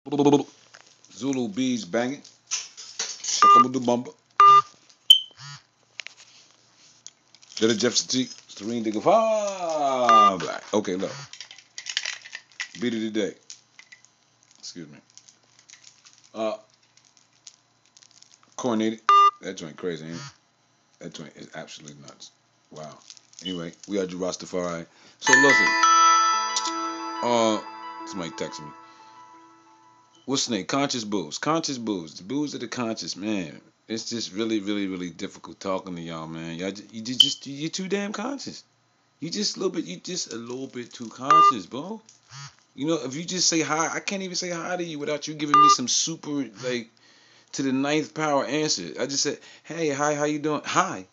ZxuluBeedz banging. Check out the bumper. Did a Jahrastafari, Serene Digga Black. Okay, look. Beat of the day. Excuse me. Coordinated. That joint crazy, ain't it? That joint is absolutely nuts. Wow. Anyway, we are Jahrastafari. So listen. Somebody texted me. What's the name? Conscious Booz. Conscious Booz. The Booz of the conscious, man. It's just really, really, really difficult talking to y'all, man. You're too damn conscious. You just a little bit too conscious, bro. You know, if you just say hi, I can't even say hi to you without you giving me some super, like, to the ninth power answer. I just said, hey, hi, how you doing? Hi.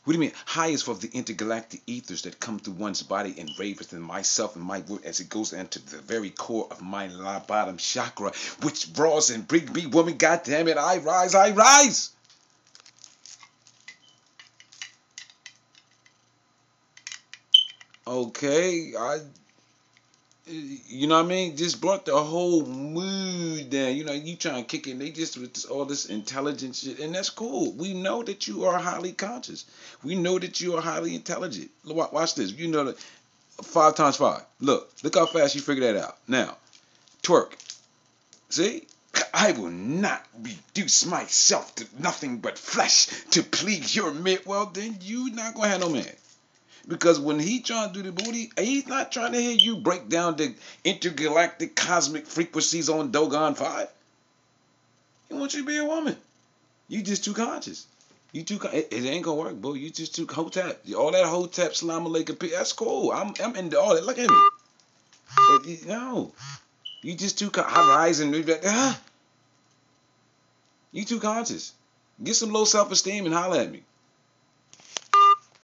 What do you mean? Hi is for the intergalactic ethers that come through one's body and rave within myself and my word as it goes into the very core of my bottom chakra, which brawls and bring me, woman, goddamn it, I rise, I rise. Okay, you know what I mean? Just brought the whole mood down. You know, you trying to kick in. They just with all this intelligent shit, and that's cool. We know that you are highly conscious. We know that you are highly intelligent. Watch this. You know that 5 times 5. Look how fast you figure that out. Now, twerk. See? I will not reduce myself to nothing but flesh to please your man. Well, then you not gonna have no man. Because when he trying to do the booty, he's not trying to hear you break down the intergalactic cosmic frequencies on Dogon 5. He wants you to be a woman. You just too conscious. You too. It ain't gonna work, bro. You just too hotep. All that hotep, salam alaikum, that's cool. I'm into all that. Look at me. But no, you just too. I rise and you too conscious. Get some low self-esteem and holler at me.